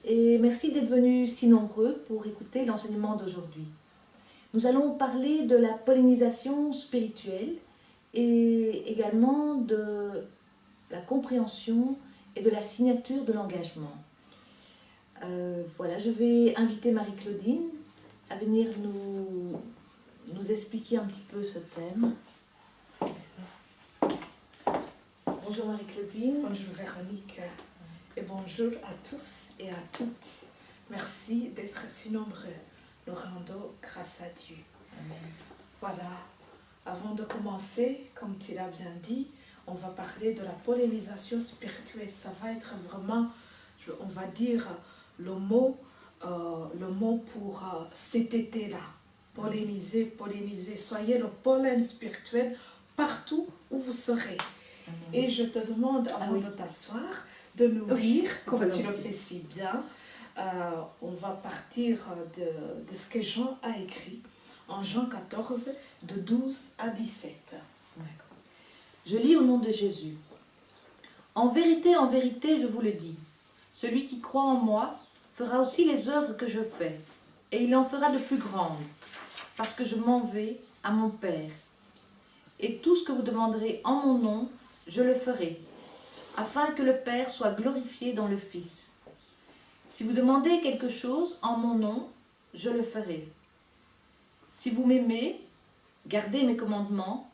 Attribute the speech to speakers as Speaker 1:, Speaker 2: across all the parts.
Speaker 1: et merci d'être venus si nombreux pour écouter l'enseignement d'aujourd'hui. Nous allons parler de la pollinisation spirituelle et également de la compréhension et de la signature de l'engagement. Voilà, je vais inviter Marie-Claudine à venir nous expliquer un petit peu ce thème. Bonjour Marie-Claudine.
Speaker 2: Bonjour Véronique et bonjour à tous et à toutes. Merci d'être si nombreux. Nous rendons grâce à Dieu.
Speaker 1: Amen.
Speaker 2: Voilà, avant de commencer, comme tu l'as bien dit, on va parler de la pollinisation spirituelle. Ça va être vraiment, on va dire, le mot pour cet été-là. Polliniser, polliniser. Soyez le pollen spirituel partout où vous serez.
Speaker 1: Amen.
Speaker 2: Et je te demande, avant de t'asseoir, de nous lire, comme tu le fais si bien. On va partir de ce que Jean a écrit en Jean 14, de 12 à 17.
Speaker 1: D'accord. Je lis au nom de Jésus. En vérité, je vous le dis, celui qui croit en moi fera aussi les œuvres que je fais, et il en fera de plus grandes, parce que je m'en vais à mon Père. Et tout ce que vous demanderez en mon nom, je le ferai, afin que le Père soit glorifié dans le Fils. Si vous demandez quelque chose en mon nom, je le ferai. Si vous m'aimez, gardez mes commandements,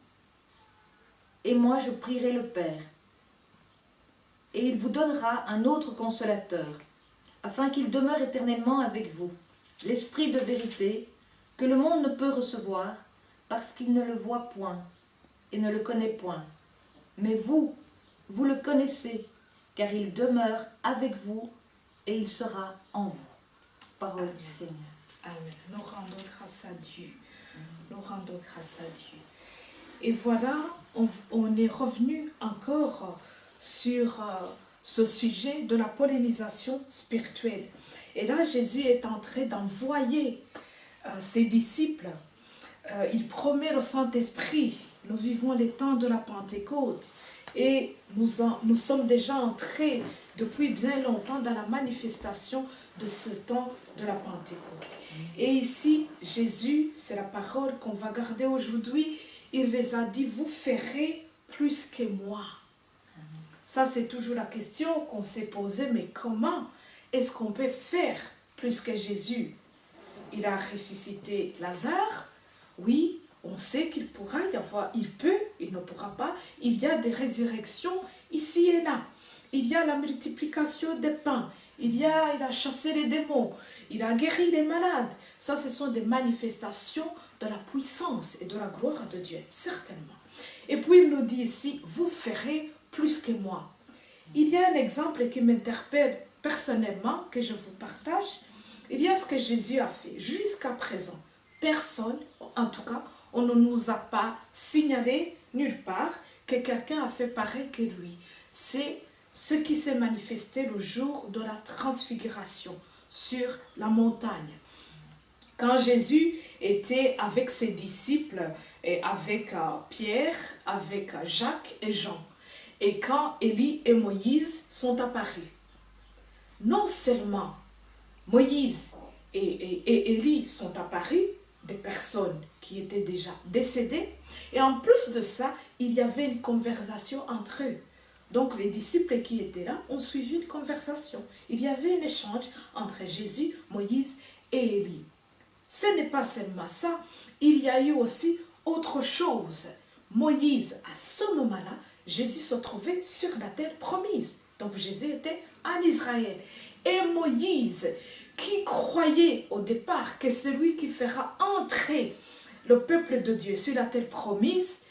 Speaker 1: et moi je prierai le Père. Et il vous donnera un autre consolateur, afin qu'il demeure éternellement avec vous, l'Esprit de vérité, que le monde ne peut recevoir, parce qu'il ne le voit point et ne le connaît point. Mais vous le connaissez, car il demeure avec vous et il sera en vous. Parole du Seigneur.
Speaker 2: Amen. Nous rendons grâce à Dieu. Nous rendons grâce à Dieu. Et voilà, on est revenu encore sur ce sujet de la pollinisation spirituelle. Et là, Jésus est en train d'envoyer ses disciples. Il promet le Saint-Esprit. Nous vivons les temps de la Pentecôte. Et nous sommes déjà entrés depuis bien longtemps dans la manifestation de ce temps de la Pentecôte. Et ici, Jésus, c'est la parole qu'on va garder aujourd'hui, il les a dit, vous ferez plus que moi. Ça, c'est toujours la question qu'on s'est posée, mais comment est-ce qu'on peut faire plus que Jésus? Il a ressuscité Lazare, oui. On sait qu'il pourra y avoir, il peut, il ne pourra pas. Il y a des résurrections ici et là. Il y a la multiplication des pains. Il a chassé les démons. Il a guéri les malades. Ça, ce sont des manifestations de la puissance et de la gloire de Dieu, certainement. Et puis, il nous dit ici, vous ferez plus que moi. Il y a un exemple qui m'interpelle personnellement, que je vous partage. Il y a ce que Jésus a fait. Jusqu'à présent, personne, en tout cas, on ne nous a pas signalé nulle part que quelqu'un a fait pareil que lui. C'est ce qui s'est manifesté le jour de la transfiguration sur la montagne. Quand Jésus était avec ses disciples, et avec Pierre, avec Jacques et Jean, et quand Élie et Moïse sont apparus, non seulement Moïse et Élie sont apparus, des personnes qui étaient déjà décédées. Et en plus de ça, il y avait une conversation entre eux. Donc les disciples qui étaient là ont suivi une conversation. Il y avait un échange entre Jésus, Moïse et Élie. Ce n'est pas seulement ça, il y a eu aussi autre chose. Moïse, à ce moment-là, Jésus se trouvait sur la terre promise. Donc Jésus était en Israël. Et Moïse, qui croyait au départ que celui qui fera entrer le peuple de Dieu sur la terre promise,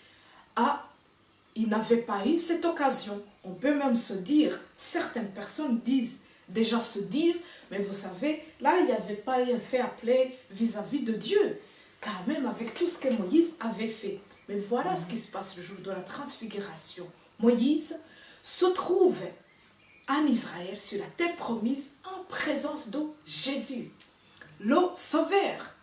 Speaker 2: il n'avait pas eu cette occasion. On peut même se dire, certaines personnes disent, mais vous savez, là il n'y avait pas eu un fait appelé vis-à-vis de Dieu, quand même avec tout ce que Moïse avait fait. Mais voilà ce qui se passe le jour de la transfiguration. Moïse se trouve en Israël, sur la terre promise, en présence de Jésus, le Sauveur,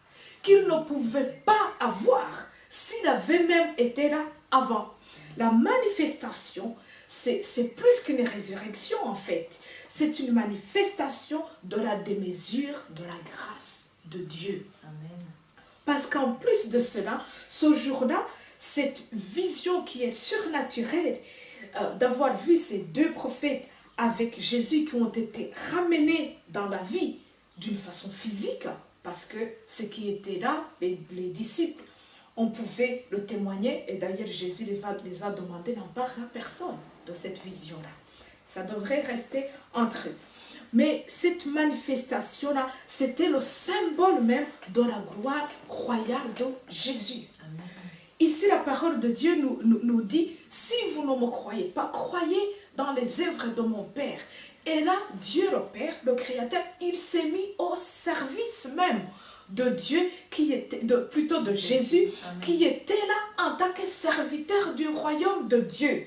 Speaker 2: qu'il ne pouvait pas avoir s'il avait même été là avant. La manifestation, c'est plus qu'une résurrection en fait. C'est une manifestation de la démesure de la grâce de Dieu.
Speaker 1: Amen.
Speaker 2: Parce qu'en plus de cela, ce jour-là, cette vision qui est surnaturelle, d'avoir vu ces deux prophètes avec Jésus qui ont été ramenés dans la vie d'une façon physique, parce que ceux qui étaient là, les disciples, on pouvait le témoigner, et d'ailleurs Jésus les a demandé d'en parler à personne de cette vision-là. Ça devrait rester entre eux. Mais cette manifestation-là, c'était le symbole même de la gloire royale de Jésus.
Speaker 1: Amen.
Speaker 2: Ici, la parole de Dieu nous dit, si vous ne me croyez pas, croyez dans les œuvres de mon Père. Et là, Dieu le Père, le Créateur, il s'est mis au service même de Dieu, plutôt de Jésus,
Speaker 1: Amen.
Speaker 2: qui était là en tant que serviteur du royaume de Dieu.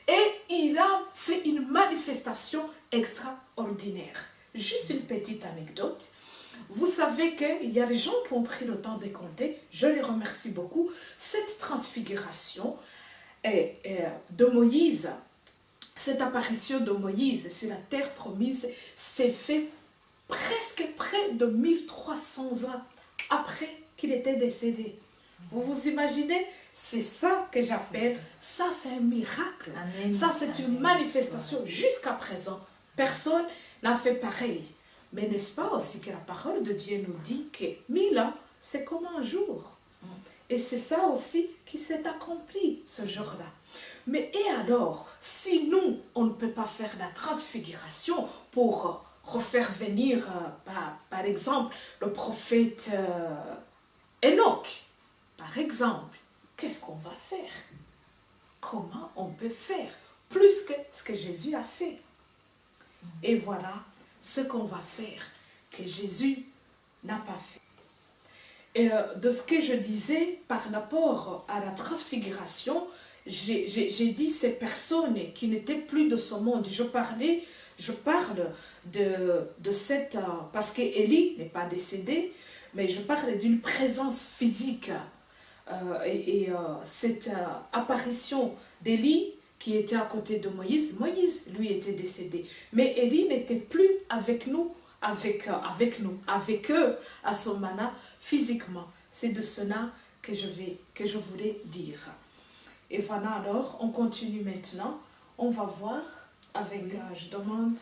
Speaker 2: Et il a fait une manifestation extraordinaire. Juste une petite anecdote. Vous savez qu'il y a des gens qui ont pris le temps de compter, je les remercie beaucoup. Cette transfiguration de Moïse, cette apparition de Moïse sur la terre promise s'est fait presque près de 1300 ans après qu'il était décédé. Vous vous imaginez? C'est ça que j'appelle, ça c'est un miracle.
Speaker 1: Amen.
Speaker 2: Ça c'est une
Speaker 1: Amen.
Speaker 2: manifestation. Jusqu'à présent, personne n'a fait pareil. Mais n'est-ce pas aussi que la parole de Dieu nous dit que 1000 ans, c'est comme un jour. Et c'est ça aussi qui s'est accompli ce jour-là. Mais et alors, si nous, on ne peut pas faire la transfiguration pour refaire venir, par exemple, le prophète Enoch, par exemple, qu'est-ce qu'on va faire? Comment on peut faire plus que ce que Jésus a fait? Et voilà ce qu'on va faire que Jésus n'a pas fait. Et de ce que je disais par rapport à la transfiguration, j'ai dit ces personnes qui n'étaient plus de ce monde. Je parle de cette... parce qu'Élie n'est pas décédé, mais je parle d'une présence physique. Cette apparition d'Élie qui était à côté de Moïse, Moïse, lui, était décédé. Mais Élie n'était plus avec nous, avec eux à ce moment-là, physiquement. C'est de cela que je voulais dire. Et voilà, alors, on continue maintenant. On va voir avec, je demande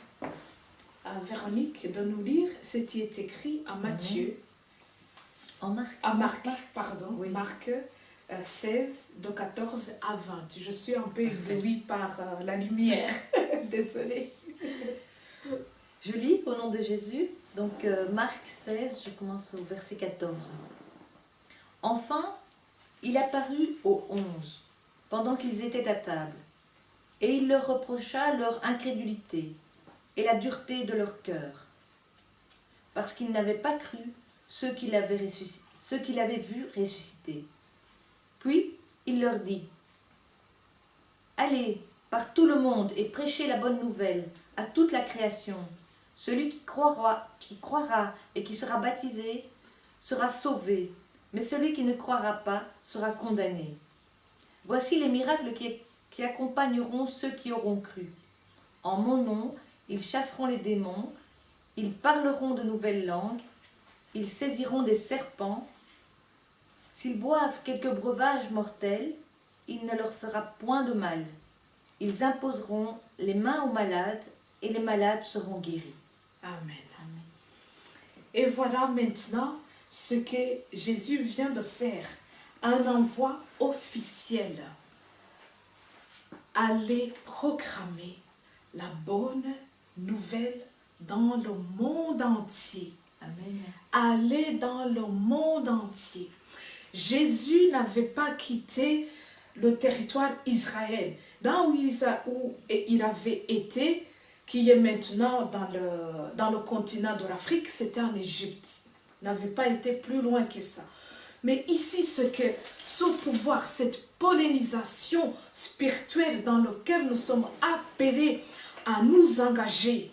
Speaker 2: à Véronique de nous lire ce qui est écrit à Matthieu. Marc,
Speaker 1: Oui.
Speaker 2: Marc 16, de 14 à 20. Je suis un peu éblouie par la lumière. Désolée.
Speaker 1: Je lis au nom de Jésus, donc Marc 16, je commence au verset 14. Enfin, il apparut aux 11, pendant qu'ils étaient à table, et il leur reprocha leur incrédulité et la dureté de leur cœur, parce qu'ils n'avaient pas cru ceux qui l'avaient vu ressusciter. Puis il leur dit, « Allez par tout le monde et prêchez la bonne nouvelle à toute la création. Celui qui croira et qui sera baptisé sera sauvé, mais celui qui ne croira pas sera condamné. Voici les miracles qui accompagneront ceux qui auront cru. En mon nom, ils chasseront les démons, ils parleront de nouvelles langues, ils saisiront des serpents. S'ils boivent quelques breuvages mortels, il ne leur fera point de mal. Ils imposeront les mains aux malades et les malades seront guéris. »
Speaker 2: Amen. Et voilà maintenant ce que Jésus vient de faire. Un envoi officiel. Allez proclamer la bonne nouvelle dans le monde entier.
Speaker 1: Amen.
Speaker 2: Allez dans le monde entier. Jésus n'avait pas quitté le territoire Israël, là où il avait été, qui est maintenant dans le continent de l'Afrique, c'était en Égypte. Il n'avait pas été plus loin que ça. Mais ici, ce pouvoir, cette pollinisation spirituelle dans laquelle nous sommes appelés à nous engager,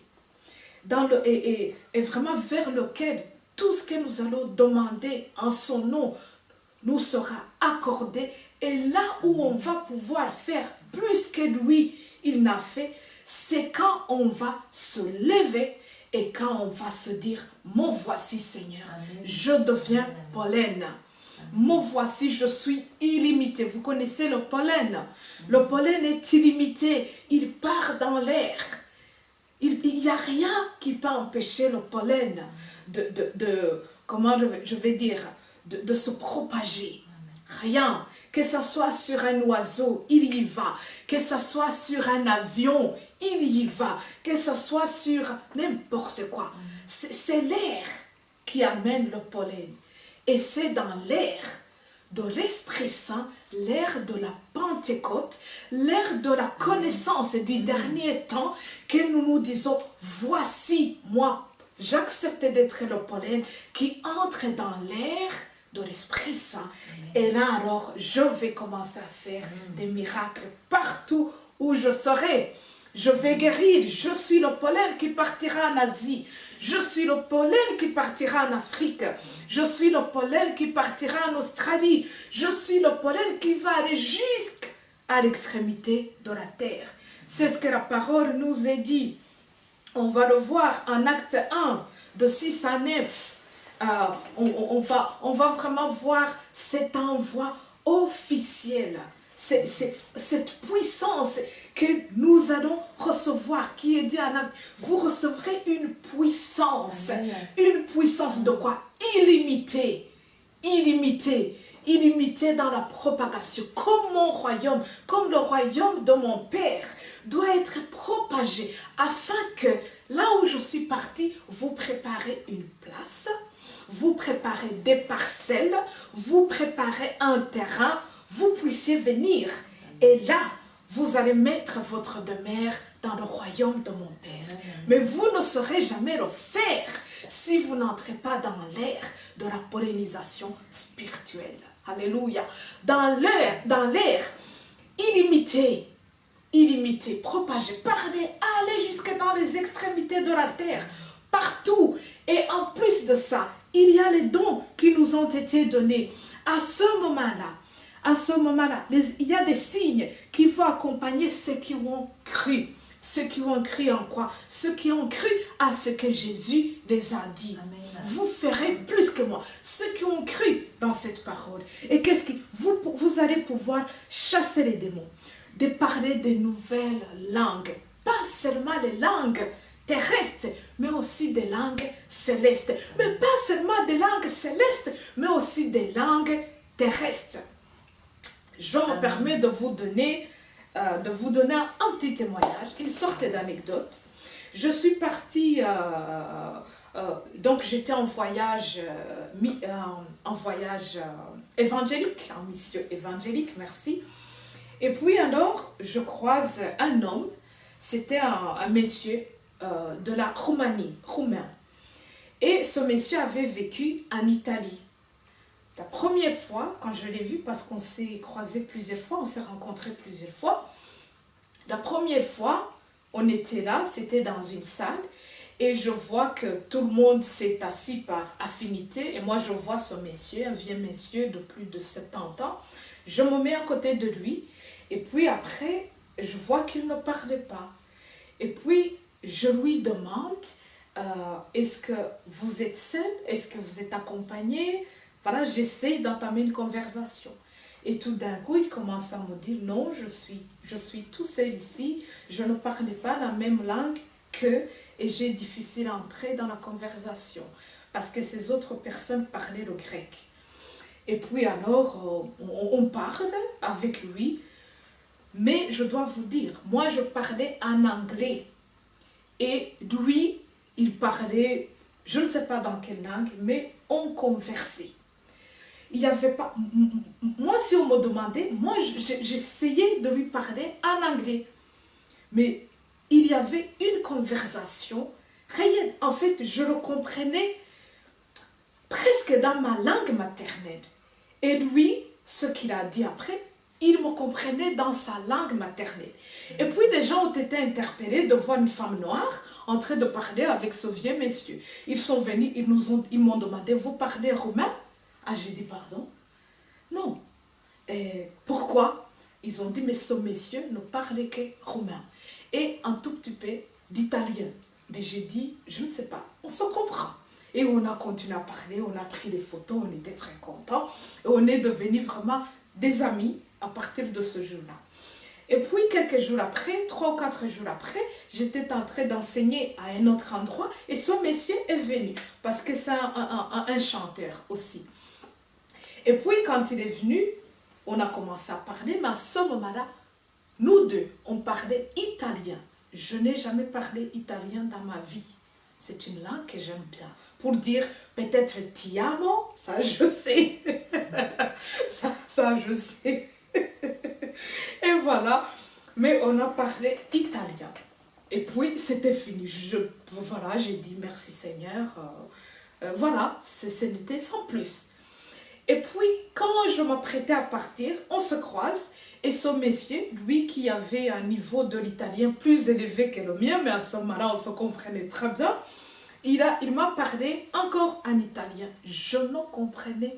Speaker 2: et vraiment vers lequel tout ce que nous allons demander en son nom, nous sera accordé. Et là où on va pouvoir faire plus que lui, il n'a fait, c'est quand on va se lever et quand on va se dire, me voici Seigneur, je deviens pollen. Me voici, je suis illimité. Vous connaissez le pollen. Le pollen est illimité. Il part dans l'air. Il n'y a rien qui peut empêcher le pollen comment je vais dire, de se propager. Rien. Que ce soit sur un oiseau, il y va. Que ce soit sur un avion, il y va. Que ce soit sur n'importe quoi. C'est l'air qui amène le pollen. Et c'est dans l'air de l'Esprit Saint, l'air de la Pentecôte, l'air de la connaissance du dernier temps, que nous nous disons, voici moi, j'accepte d'être le pollen qui entre dans l'air de l'Esprit Saint. Et là alors, je vais commencer à faire des miracles partout où je serai. Je vais guérir. Je suis le pollen qui partira en Asie. Je suis le pollen qui partira en Afrique. Je suis le pollen qui partira en Australie. Je suis le pollen qui va aller jusqu'à l'extrémité de la terre. C'est ce que la parole nous est dit. On va le voir en acte 1, de 6 à 9. On va vraiment voir cet envoi officiel. Cette puissance que nous allons recevoir, qui est dit en acte, vous recevrez une puissance. Une puissance de quoi? Illimitée. Illimitée. Illimitée dans la propagation. Comme mon royaume, comme le royaume de mon Père doit être propagé afin que là où je suis parti, vous préparez une place, vous préparez des parcelles, vous préparez un terrain, vous puissiez venir. Et là, vous allez mettre votre demeure dans le royaume de mon Père. Mais vous ne saurez jamais le faire si vous n'entrez pas dans l'air de la pollinisation spirituelle. Alléluia. Dans l'air illimité, illimité, propagé, parlez, allez jusque dans les extrémités de la terre, partout. Et en plus de ça, il y a les dons qui nous ont été donnés. À ce moment-là, il y a des signes qui vont accompagner ceux qui ont cru. Ceux qui ont cru en quoi? Ceux qui ont cru à ce que Jésus les a dit. Amen. Vous ferez plus que moi. Ceux qui ont cru dans cette parole. Et qu'est-ce qui... Vous allez pouvoir chasser les démons. De parler des nouvelles langues. Pas seulement les langues terrestres, mais aussi des langues célestes. Mais pas seulement des langues célestes, mais aussi des langues terrestres. Je me permets de vous donner un petit témoignage, une sorte d'anecdote. Je suis partie, donc j'étais en voyage, évangélique, en mission évangélique, merci. Et puis alors, je croise un homme, c'était un monsieur de la Roumanie, roumain. Et ce monsieur avait vécu en Italie. La première fois, quand je l'ai vu, parce qu'on s'est croisés plusieurs fois, on s'est rencontrés plusieurs fois. La première fois, on était là, c'était dans une salle, et je vois que tout le monde s'est assis par affinité, et moi je vois ce monsieur, un vieux monsieur de plus de 70 ans, je me mets à côté de lui, et puis après, je vois qu'il ne parlait pas. Et puis, je lui demande, est-ce que vous êtes seul? Est-ce que vous êtes accompagné? Voilà, j'essaie d'entamer une conversation. Et tout d'un coup, il commence à me dire, non, je suis tout seul ici, je ne parle pas la même langue qu'eux, et j'ai difficile à entrer dans la conversation, parce que ces autres personnes parlaient le grec. Et puis alors, on parle avec lui, mais je dois vous dire, moi je parlais en anglais, et lui, il parlait, je ne sais pas dans quelle langue, mais on conversait. Il n'y avait pas... Moi, si on me demandait, moi, j'essayais de lui parler en anglais. Mais il y avait une conversation réelle. En fait, je le comprenais presque dans ma langue maternelle. Et lui, ce qu'il a dit après, il me comprenait dans sa langue maternelle. Et puis, les gens ont été interpellés de voir une femme noire en train de parler avec ce vieux monsieur. Ils sont venus, ils m'ont demandé, vous parlez roumain? Ah, j'ai dit pardon. Et pourquoi? Ils ont dit, mais ce monsieur ne parlait que roumain et un tout petit peu d'italien. Mais j'ai dit, je ne sais pas, on se comprend. Et on a continué à parler, on a pris des photos, on était très contents. Et on est devenus vraiment des amis à partir de ce jour-là. Et puis, quelques jours après, 3 ou 4 jours après, j'étais en train d'enseigner à un autre endroit et ce monsieur est venu parce que c'est un chanteur aussi. Et puis, quand il est venu, on a commencé à parler, mais à ce moment-là, nous deux, on parlait italien. Je n'ai jamais parlé italien dans ma vie. C'est une langue que j'aime bien. Pour dire peut-être ti amo, ça je sais. ça je sais. Et voilà. Mais on a parlé italien. Et puis c'était fini. Voilà, j'ai dit merci Seigneur. Voilà, ce n'était sans plus. Et puis, quand je m'apprêtais à partir, on se croise et ce monsieur, lui qui avait un niveau de l'italien plus élevé que le mien, mais à ce moment-là, on se comprenait très bien, il m'a parlé encore en italien. Je ne comprenais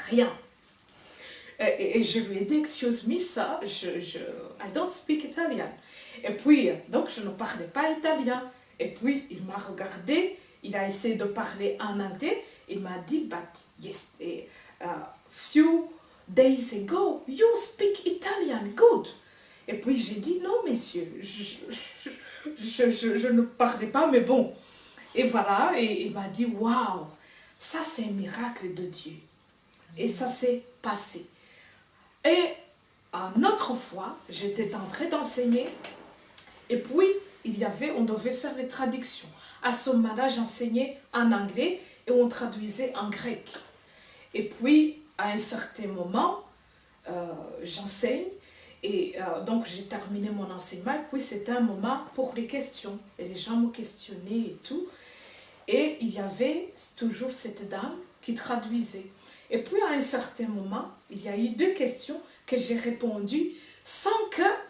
Speaker 2: rien. Et je lui ai dit, excuse me, ça, I don't speak Italian. Et puis, donc, je ne parlais pas italien. Et puis, il m'a regardé, il a essayé de parler en anglais. Il m'a dit, but yes, few days ago, you speak Italian, good. Et puis, j'ai dit, non, messieurs, je ne parlais pas, mais bon. Et voilà, et il m'a dit, waouh, ça c'est un miracle de Dieu. Et ça s'est passé. Et une autre fois, j'étais en train d'enseigner, et puis on devait faire les traductions. À ce moment-là, j'enseignais en anglais et on traduisait en grec. Et puis, à un certain moment, j'enseigne, et donc j'ai terminé mon enseignement, et puis c'était un moment pour les questions. Et les gens me questionnaient et tout. Et il y avait toujours cette dame qui traduisait. Et puis à un certain moment, il y a eu 2 questions que j'ai répondues sans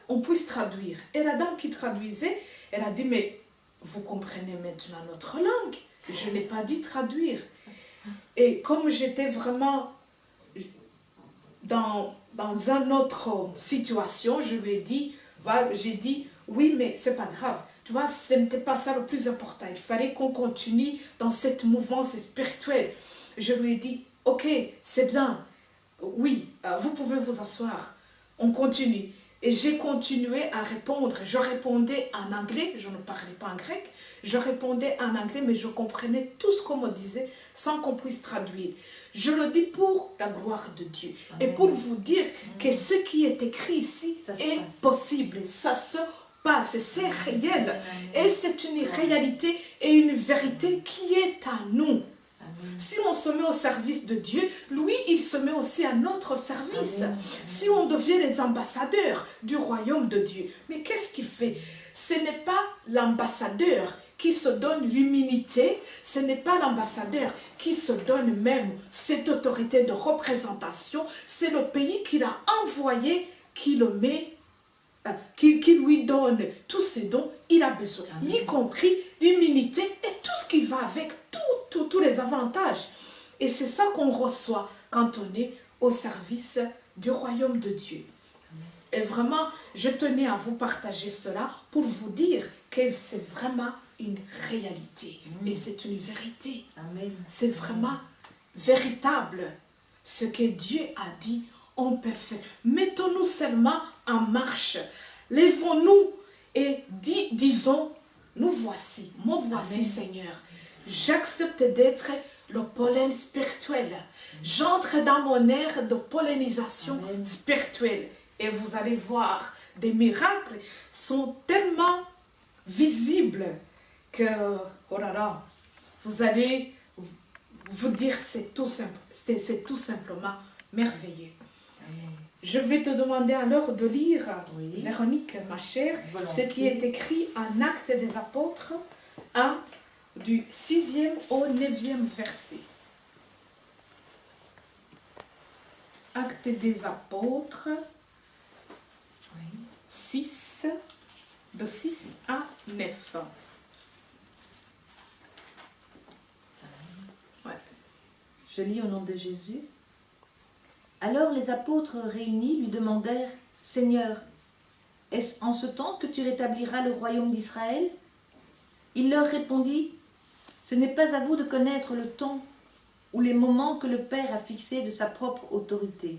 Speaker 2: qu'on puisse traduire. Et la dame qui traduisait, elle a dit, mais vous comprenez maintenant notre langue? Je n'ai pas dit traduire. Et comme j'étais vraiment dans une autre situation, je lui ai dit, voilà, j'ai dit, oui, mais c'est pas grave. Tu vois, ce n'était pas ça le plus important. Il fallait qu'on continue dans cette mouvance spirituelle. Je lui ai dit, ok, c'est bien. Oui, vous pouvez vous asseoir. On continue. Et j'ai continué à répondre. Je répondais en anglais, je ne parlais pas en grec. Je répondais en anglais, mais je comprenais tout ce qu'on me disait sans qu'on puisse traduire. Je le dis pour la gloire de Dieu. Amen. Et pour vous dire que ce qui est écrit ici est possible. Ça se passe, c'est réel. Amen. Et c'est une réalité et une vérité qui est à nous. Si on se met au service de Dieu, lui, il se met aussi à notre service. Amen. Si on devient les ambassadeurs du royaume de Dieu, mais qu'est-ce qu'il fait? Ce n'est pas l'ambassadeur qui se donne l'humilité, ce n'est pas l'ambassadeur qui se donne même cette autorité de représentation, c'est le pays qu'il a envoyé qui le met, qui lui donne tous ses dons, il a besoin, Amen. Y compris l'humilité et tout ce qui va avec, tous les avantages. Et c'est ça qu'on reçoit quand on est au service du royaume de Dieu. Amen. Et vraiment, je tenais à vous partager cela pour vous dire que c'est vraiment une réalité. Et c'est une vérité. C'est vraiment véritable. Ce que Dieu a dit, on peut faire. Mettons-nous seulement en marche. Lèvons-nous et disons, nous voici, me voici, Amen. Seigneur. J'accepte d'être le pollen spirituel. J'entre dans mon ère de pollinisation Amen. Spirituelle. Et vous allez voir, des miracles sont tellement visibles que, oh là là, vous allez vous dire c'est tout simplement merveilleux. Amen. Je vais te demander alors de lire, oui. Véronique, ma chère, ce qui est écrit en Actes des Apôtres 1, du 6e au 9e verset. Actes des Apôtres 6, de 6 à 9.
Speaker 1: Ouais. Je lis au nom de Jésus. Alors les apôtres réunis lui demandèrent, « Seigneur, est-ce en ce temps que tu rétabliras le royaume d'Israël ?» Il leur répondit, « Ce n'est pas à vous de connaître le temps ou les moments que le Père a fixés de sa propre autorité.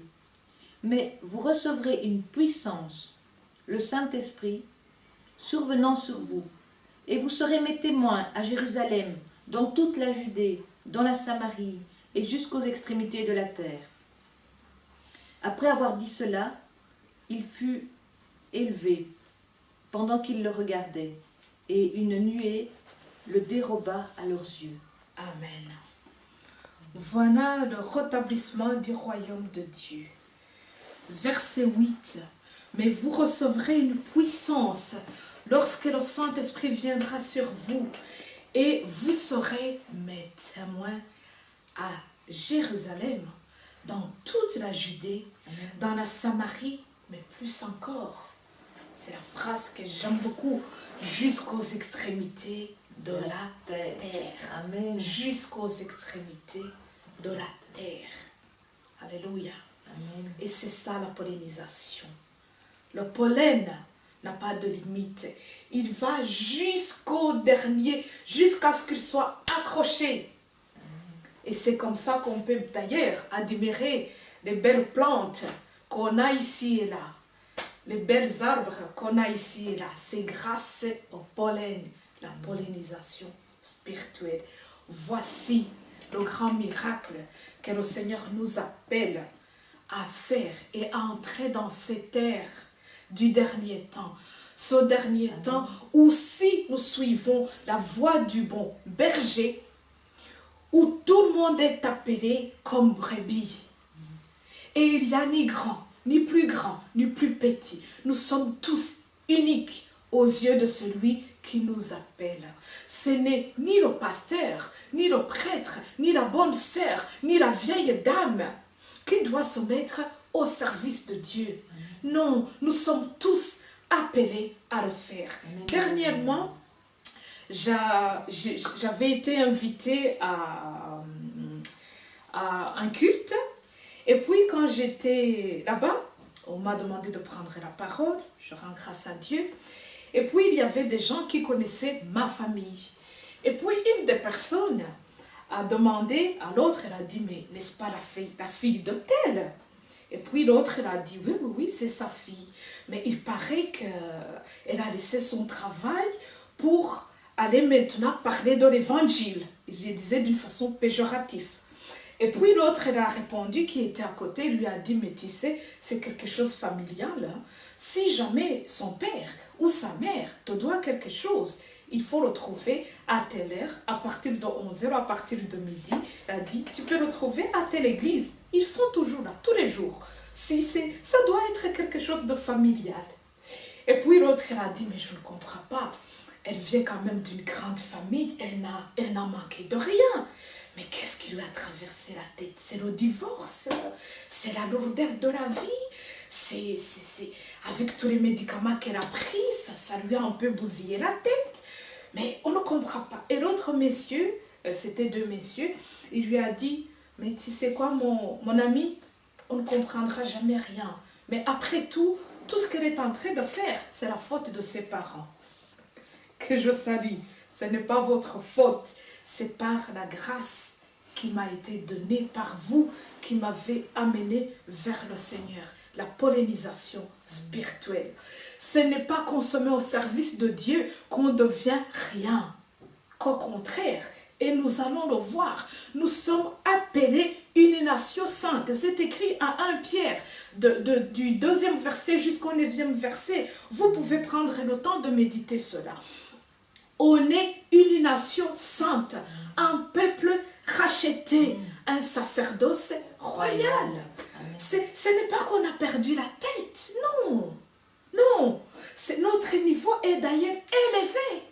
Speaker 1: Mais vous recevrez une puissance, le Saint-Esprit, survenant sur vous, et vous serez mes témoins à Jérusalem, dans toute la Judée, dans la Samarie et jusqu'aux extrémités de la terre. » Après avoir dit cela, il fut élevé pendant qu'ils le regardaient, et une nuée le déroba à leurs yeux.
Speaker 2: Amen. Voilà le rétablissement du royaume de Dieu. Verset 8. Mais vous recevrez une puissance lorsque le Saint-Esprit viendra sur vous, et vous serez mes témoins à Jérusalem, dans toute la Judée, dans la Samarie, mais plus encore. C'est la phrase que j'aime beaucoup. Jusqu'aux extrémités de la terre.
Speaker 1: Amen.
Speaker 2: Jusqu'aux extrémités de la terre. Alléluia.
Speaker 1: Amen.
Speaker 2: Et c'est ça la pollinisation. Le pollen n'a pas de limite. Il va jusqu'au dernier, jusqu'à ce qu'il soit accroché. Et c'est comme ça qu'on peut d'ailleurs admirer les belles plantes qu'on a ici et là. Les belles arbres qu'on a ici et là. C'est grâce au pollen, la pollinisation spirituelle. Voici le grand miracle que le Seigneur nous appelle à faire et à entrer dans cette ère du dernier temps. Ce dernier temps où si nous suivons la voie du bon berger, où tout le monde est appelé comme brebis. Et il n'y a ni grand, ni plus grand, ni plus petit. Nous sommes tous uniques aux yeux de celui qui nous appelle. Ce n'est ni le pasteur, ni le prêtre, ni la bonne sœur, ni la vieille dame qui doit se mettre au service de Dieu. Non, nous sommes tous appelés à le faire. Dernièrement, j'avais été invitée à un culte. Et puis quand j'étais là-bas, on m'a demandé de prendre la parole. Je rends grâce à Dieu. Et puis il y avait des gens qui connaissaient ma famille. Et puis une des personnes a demandé à l'autre, elle a dit, mais n'est-ce pas la fille de telle? Et puis l'autre, elle a dit, oui, c'est sa fille. Mais il paraît qu'elle a laissé son travail pour aller maintenant parler de l'évangile. Il le disait d'une façon péjorative. Et puis l'autre, elle a répondu, qui était à côté, lui a dit, mais tu sais, c'est quelque chose de familial. Hein. Si jamais son père ou sa mère te doit quelque chose, il faut le trouver à telle heure, à partir de 11h, à partir de midi. Elle a dit, tu peux le trouver à telle église. Ils sont toujours là, tous les jours. Ça doit être quelque chose de familial. Et puis l'autre, elle a dit, mais je ne comprends pas. Elle vient quand même d'une grande famille, elle n'a manqué de rien. Mais qu'est-ce qui lui a traversé la tête? C'est le divorce, c'est la lourdeur de la vie, c'est avec tous les médicaments qu'elle a pris, ça lui a un peu bousillé la tête. Mais on ne comprend pas. Et l'autre monsieur, c'était deux messieurs, il lui a dit, mais tu sais quoi mon ami, on ne comprendra jamais rien. Mais après tout ce qu'elle est en train de faire, c'est la faute de ses parents. Que je salue, ce n'est pas votre faute, c'est par la grâce qui m'a été donnée par vous, qui m'avez amené vers le Seigneur. La pollinisation spirituelle. Ce n'est pas qu'on se met au service de Dieu qu'on devient rien. Qu'au contraire, et nous allons le voir, nous sommes appelés une nation sainte. C'est écrit à 1 Pierre, du 2e verset jusqu'au 9e verset. Vous pouvez prendre le temps de méditer cela. On est une nation sainte, un peuple racheté, un sacerdoce royal. Ce n'est pas qu'on a perdu la tête, non. Non, notre niveau est d'ailleurs élevé.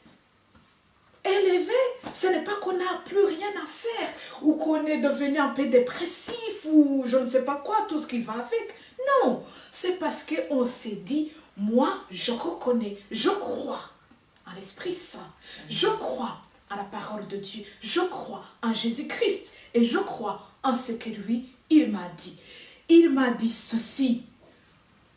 Speaker 2: Ce n'est pas qu'on n'a plus rien à faire ou qu'on est devenu un peu dépressif ou je ne sais pas quoi, tout ce qui va avec. Non, c'est parce qu'on s'est dit, moi je reconnais, je crois en l'Esprit Saint. Je crois en la parole de Dieu. Je crois en Jésus-Christ. Et je crois en ce que lui, il m'a dit. il m'a dit ceci.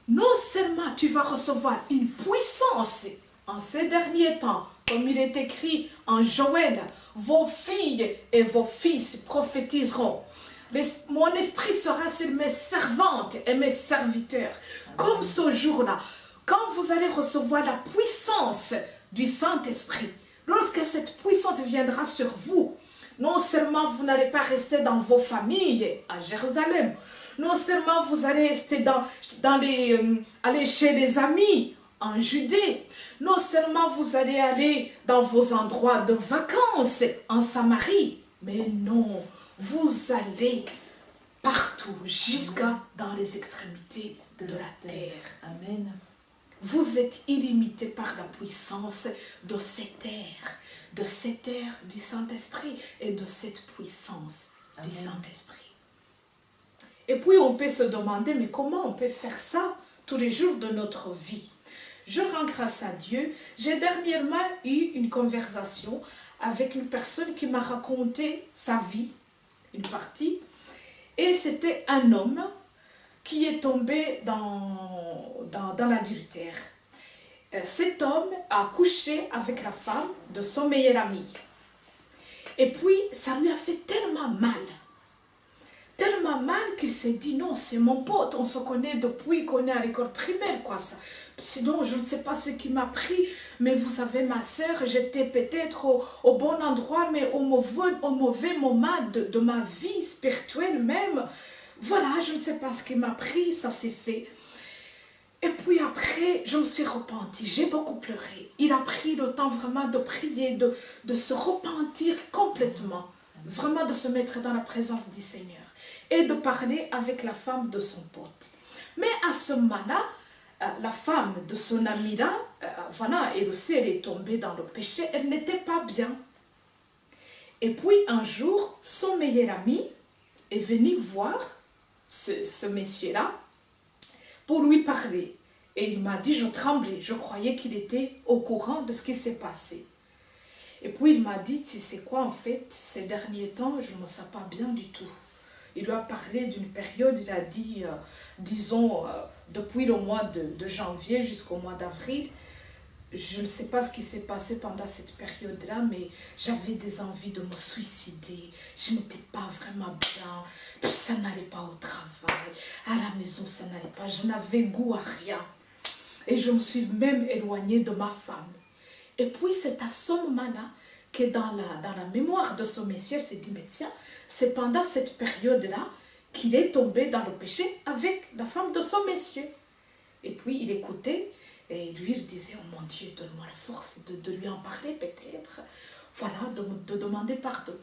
Speaker 2: Non seulement tu vas recevoir une puissance en ces derniers temps, comme il est écrit en Joël, vos filles et vos fils prophétiseront. Mon esprit sera sur mes servantes et mes serviteurs. Comme ce jour-là, quand vous allez recevoir la puissance du Saint-Esprit, lorsque cette puissance viendra sur vous, non seulement vous n'allez pas rester dans vos familles à Jérusalem, non seulement vous allez rester aller chez les amis en Judée, non seulement vous allez aller dans vos endroits de vacances en Samarie, mais non, vous allez partout, jusqu'à dans les extrémités de la terre.
Speaker 1: Amen.
Speaker 2: Vous êtes illimité par la puissance de cette ère du Saint-Esprit et de cette puissance du Saint-Esprit. Et puis on peut se demander, mais comment on peut faire ça tous les jours de notre vie? Je rends grâce à Dieu. J'ai dernièrement eu une conversation avec une personne qui m'a raconté sa vie, une partie, et c'était un homme qui est tombé dans l'adultère. Cet homme a couché avec la femme de son meilleur ami. Et puis, ça lui a fait tellement mal qu'il s'est dit, non, c'est mon pote, on se connaît depuis qu'on est à l'école primaire, quoi. Ça. Sinon, je ne sais pas ce qui m'a pris, mais vous savez, ma soeur, j'étais peut-être au bon endroit, mais au mauvais moment de ma vie spirituelle même. Voilà, je ne sais pas ce qui m'a pris, ça s'est fait. Et puis après, je me suis repentie, j'ai beaucoup pleuré. Il a pris le temps vraiment de prier, de se repentir complètement, vraiment de se mettre dans la présence du Seigneur et de parler avec la femme de son pote. Mais à ce moment-là, la femme de son ami-là, voilà, elle aussi, elle est tombée dans le péché, elle n'était pas bien. Et puis un jour, son meilleur ami est venu voir ce monsieur-là pour lui parler. Et il m'a dit, je tremblais, je croyais qu'il était au courant de ce qui s'est passé. Et puis il m'a dit, tu sais quoi, en fait, ces derniers temps, je ne me sens pas bien du tout. Il lui a parlé d'une période, il a dit, disons, depuis le mois de janvier jusqu'au mois d'avril, je ne sais pas ce qui s'est passé pendant cette période-là, mais j'avais des envies de me suicider. Je n'étais pas vraiment bien. Puis ça n'allait pas au travail. À la maison, ça n'allait pas. Je n'avais goût à rien. Et je me suis même éloignée de ma femme. Et puis c'est à ce moment-là que dans la mémoire de ce monsieur, il s'est dit, mais tiens, c'est pendant cette période-là qu'il est tombé dans le péché avec la femme de son monsieur. Et puis il écoutait. Et lui, il disait, oh mon Dieu, donne-moi la force de lui en parler peut-être. Voilà, de demander pardon.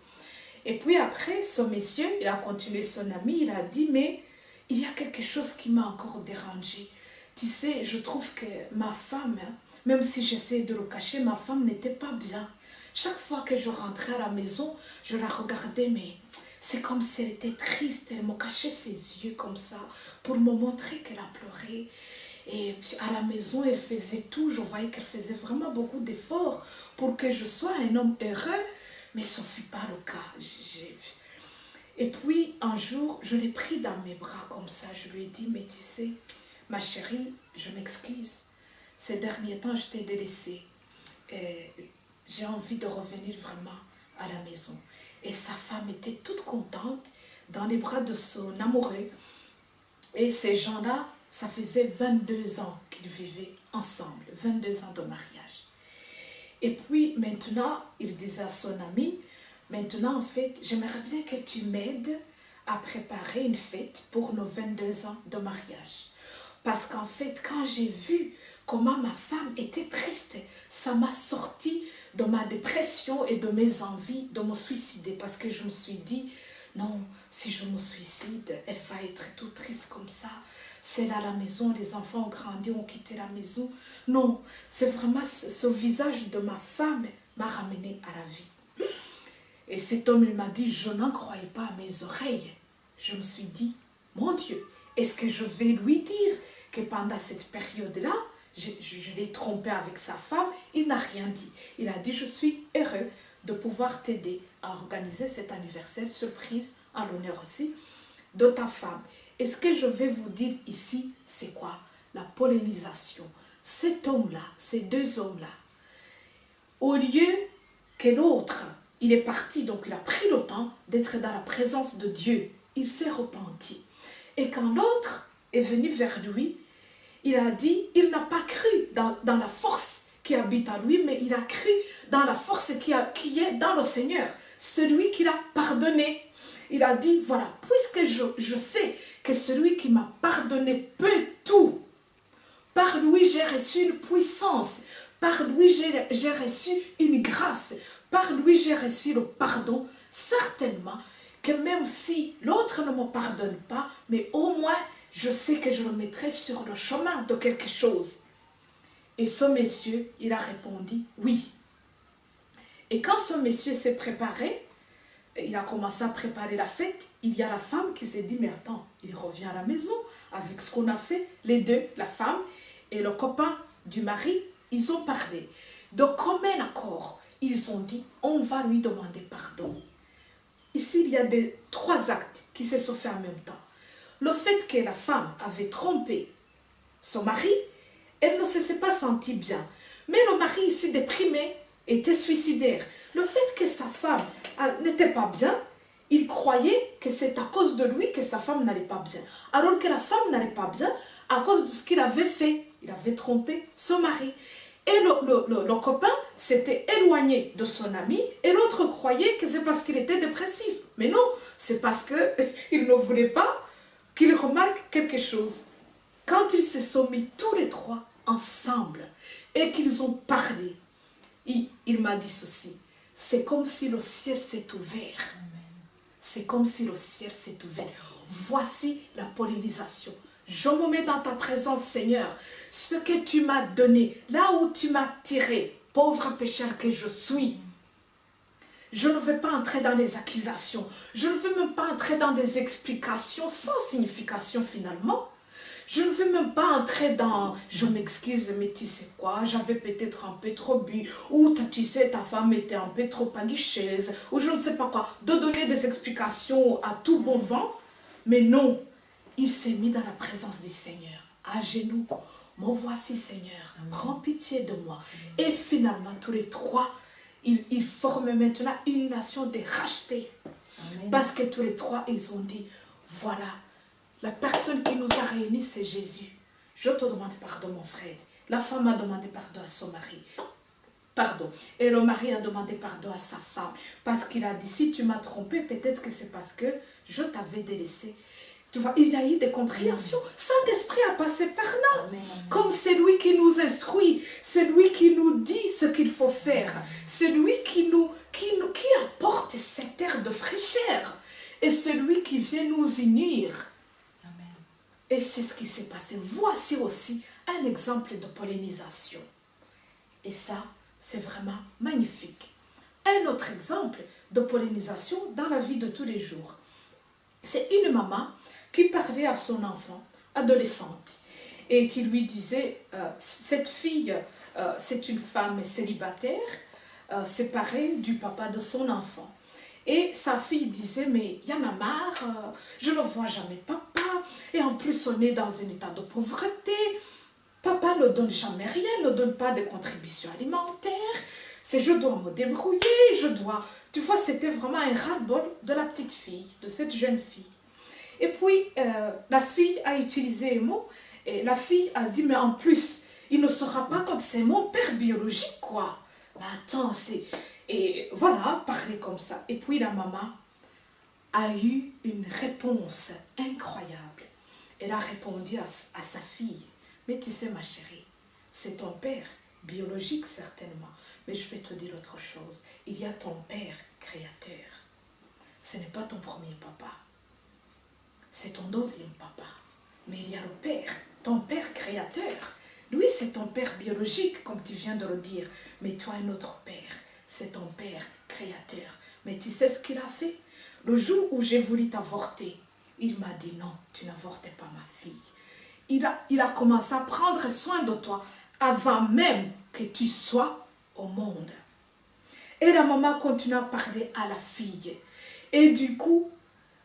Speaker 2: Et puis après, ce monsieur, il a continué son ami, il a dit, mais il y a quelque chose qui m'a encore dérangé. Tu sais, je trouve que ma femme, même si j'essayais de le cacher, ma femme n'était pas bien. Chaque fois que je rentrais à la maison, je la regardais, mais c'est comme si elle était triste. Elle me cachait ses yeux comme ça pour me montrer qu'elle a pleuré. Et puis à la maison, elle faisait tout. Je voyais qu'elle faisait vraiment beaucoup d'efforts pour que je sois un homme heureux. Mais ce ne fut pas le cas. Et puis un jour, je l'ai pris dans mes bras comme ça. Je lui ai dit, mais tu sais, ma chérie, je m'excuse. Ces derniers temps, je t'ai délaissée. J'ai envie de revenir vraiment à la maison. Et sa femme était toute contente dans les bras de son amoureux. Et ces gens-là, ça faisait 22 ans qu'ils vivaient ensemble, 22 ans de mariage. Et puis maintenant, il disait à son ami, maintenant en fait, j'aimerais bien que tu m'aides à préparer une fête pour nos 22 ans de mariage. Parce qu'en fait, quand j'ai vu comment ma femme était triste, ça m'a sorti de ma dépression et de mes envies de me suicider. Parce que je me suis dit, non, si je me suicide, elle va être toute triste comme ça. C'est là à la maison, les enfants ont grandi, ont quitté la maison. Non, c'est vraiment ce visage de ma femme m'a ramené à la vie. Et cet homme, il m'a dit, je n'en croyais pas à mes oreilles. Je me suis dit, mon Dieu, est-ce que je vais lui dire que pendant cette période-là, je l'ai trompé avec sa femme? Il n'a rien dit. Il a dit, je suis heureux de pouvoir t'aider à organiser cet anniversaire surprise en l'honneur aussi de ta femme. Et ce que je vais vous dire ici, c'est quoi? La pollinisation. Cet homme-là, ces deux hommes-là, au lieu que l'autre, il est parti, donc il a pris le temps d'être dans la présence de Dieu. Il s'est repenti. Et quand l'autre est venu vers lui, il a dit, il n'a pas cru dans la force qui habite en lui, mais il a cru dans la force qui est dans le Seigneur, celui qui l'a pardonné. Il a dit, voilà, puisque je sais que celui qui m'a pardonné peut tout, par lui j'ai reçu une puissance, par lui j'ai reçu une grâce, par lui j'ai reçu le pardon, certainement que même si l'autre ne me pardonne pas, mais au moins je sais que je le mettrai sur le chemin de quelque chose. Et ce monsieur, il a répondu oui. Et quand ce monsieur s'est préparé, il a commencé à préparer la fête, il y a la femme qui s'est dit, mais attends, il revient à la maison avec ce qu'on a fait. Les deux, la femme et le copain du mari, ils ont parlé. De commun accord, ils ont dit, on va lui demander pardon. Ici, il y a trois actes qui se sont faits en même temps. Le fait que la femme avait trompé son mari, elle ne s'est pas sentie bien. Mais le mari ici déprimé, était suicidaire. Le fait que sa femme n'était pas bien, il croyait que c'est à cause de lui que sa femme n'allait pas bien. Alors que la femme n'allait pas bien à cause de ce qu'il avait fait. Il avait trompé son mari. Et le copain s'était éloigné de son ami et l'autre croyait que c'est parce qu'il était dépressif. Mais non, c'est parce qu'il ne voulait pas qu'il remarque quelque chose. Quand ils se sont mis tous les trois ensemble et qu'ils ont parlé, il m'a dit ceci, c'est comme si le ciel s'est ouvert. C'est comme si le ciel s'est ouvert. Voici la pollinisation. Je me mets dans ta présence, Seigneur. Ce que tu m'as donné, là où tu m'as tiré, pauvre pécheur que je suis. Je ne veux pas entrer dans des accusations. Je ne veux même pas entrer dans des explications sans signification finalement. Je ne veux même pas entrer dans « je m'excuse, mais tu sais quoi, j'avais peut-être un peu trop bu » ou « tu sais, ta femme était un peu trop aguicheuse » ou je ne sais pas quoi. De donner des explications à tout bon vent. Mais non, il s'est mis dans la présence du Seigneur, à genoux. « Me voici, Seigneur, prends pitié de moi. » Et finalement, tous les trois, ils forment maintenant une nation de rachetés. Parce que tous les trois, ils ont dit « voilà, la personne qui nous a réunis, c'est Jésus. Je te demande pardon, mon frère. » La femme a demandé pardon à son mari. Pardon. Et le mari a demandé pardon à sa femme. Parce qu'il a dit, si tu m'as trompé, peut-être que c'est parce que je t'avais délaissé. Tu vois, il y a eu des compréhensions. Saint-Esprit a passé par là. Comme c'est lui qui nous instruit. C'est lui qui nous dit ce qu'il faut faire. C'est lui qui apporte cet air de fraîcheur. Et c'est lui qui vient nous unir. Et c'est ce qui s'est passé. Voici aussi un exemple de pollinisation. Et ça, c'est vraiment magnifique. Un autre exemple de pollinisation dans la vie de tous les jours. C'est une maman qui parlait à son enfant, adolescente, et qui lui disait, cette fille, c'est une femme célibataire, séparée du papa de son enfant. Et sa fille disait, mais il y en a marre, je ne vois jamais papa, et en plus on est dans un état de pauvreté, papa ne donne jamais rien, ne donne pas de contributions alimentaires, c'est je dois me débrouiller, je dois... Tu vois, c'était vraiment un ras-le-bol de la petite fille, de cette jeune fille. Et puis, la fille a utilisé un mot, et la fille a dit, mais en plus, il ne saura pas comme c'est mon père biologique, quoi. Mais attends, c'est... Et voilà, parler comme ça. Et puis la maman a eu une réponse incroyable. Elle a répondu à sa fille, mais tu sais ma chérie, c'est ton père biologique certainement, mais je vais te dire autre chose. Il y a ton père créateur. Ce n'est pas ton premier papa, c'est ton deuxième papa. Mais il y a le père, ton père créateur. Lui, c'est ton père biologique, comme tu viens de le dire, mais toi, un autre père. C'est ton père créateur. Mais tu sais ce qu'il a fait? Le jour où j'ai voulu t'avorter, il m'a dit non, tu n'avortes pas ma fille. Il a commencé à prendre soin de toi avant même que tu sois au monde. Et la maman continue à parler à la fille. Et du coup,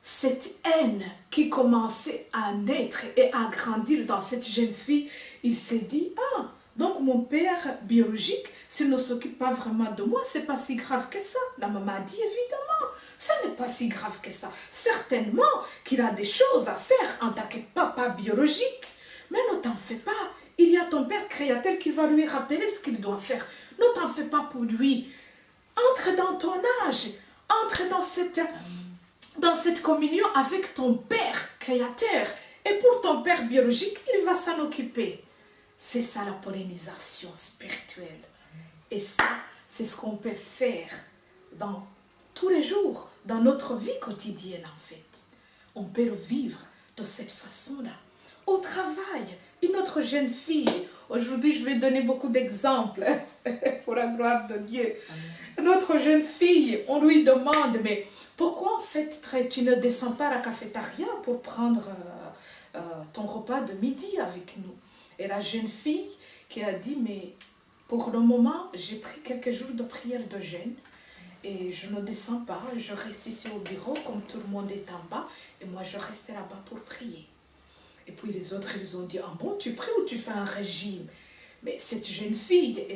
Speaker 2: cette haine qui commençait à naître et à grandir dans cette jeune fille, il s'est dit, ah, donc mon père biologique, s'il ne s'occupe pas vraiment de moi, c'est pas si grave que ça. La maman a dit, évidemment, ça n'est pas si grave que ça. Certainement qu'il a des choses à faire en tant que papa biologique. Mais ne t'en fais pas. Il y a ton père créateur qui va lui rappeler ce qu'il doit faire. Ne t'en fais pas pour lui. Entre dans ton âge. Entre dans cette communion avec ton père créateur. Et pour ton père biologique, il va s'en occuper. C'est ça la pollinisation spirituelle. Et ça, c'est ce qu'on peut faire dans tous les jours, dans notre vie quotidienne en fait. On peut le vivre de cette façon-là. Au travail, une autre jeune fille, aujourd'hui je vais donner beaucoup d'exemples pour la gloire de Dieu. Une autre jeune fille, on lui demande, mais pourquoi en fait tu ne descends pas à la cafétéria pour prendre ton repas de midi avec nous? Et la jeune fille qui a dit, mais pour le moment, j'ai pris quelques jours de prière de jeûne et je ne descends pas, je reste ici au bureau comme tout le monde est en bas et moi je reste là-bas pour prier. Et puis les autres, ils ont dit, ah bon, tu pries ou tu fais un régime? Mais cette jeune fille,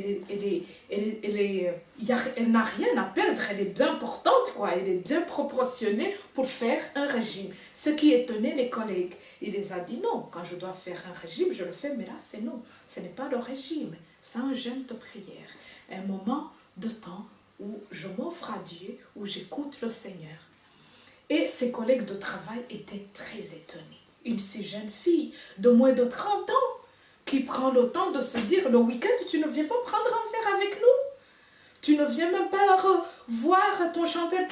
Speaker 2: elle n'a rien à perdre, elle est bien portante, quoi. Elle est bien proportionnée pour faire un régime. Ce qui étonnait les collègues, il les a dit non, quand je dois faire un régime, je le fais, mais là c'est non, ce n'est pas le régime, c'est un jeûne de prière, un moment de temps où je m'offre à Dieu, où j'écoute le Seigneur. Et ses collègues de travail étaient très étonnés. Une si jeune fille de moins de 30 ans, qui prend le temps de se dire, le week-end, tu ne viens pas prendre un verre avec nous? Tu ne viens même pas voir ton chanteur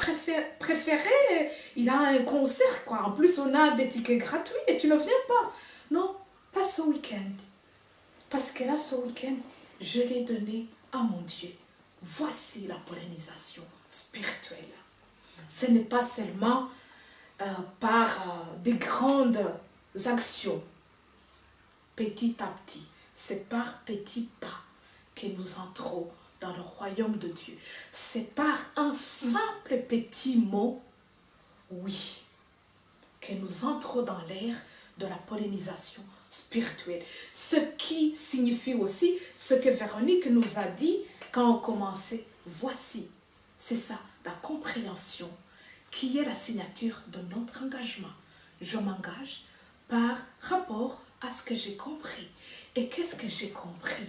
Speaker 2: préféré? Il a un concert, quoi. En plus, on a des tickets gratuits et tu ne viens pas. Non, pas ce week-end. Parce que là, ce week-end, je l'ai donné à mon Dieu. Voici la pollinisation spirituelle. Ce n'est pas seulement par des grandes actions. Petit à petit, c'est par petits pas que nous entrons dans le royaume de Dieu. C'est par un simple petit mot, oui, que nous entrons dans l'ère de la pollinisation spirituelle. Ce qui signifie aussi ce que Véronique nous a dit quand on commençait. Voici, c'est ça, la compréhension qui est la signature de notre engagement. Je m'engage par rapport à ce que j'ai compris. Et qu'est-ce que j'ai compris?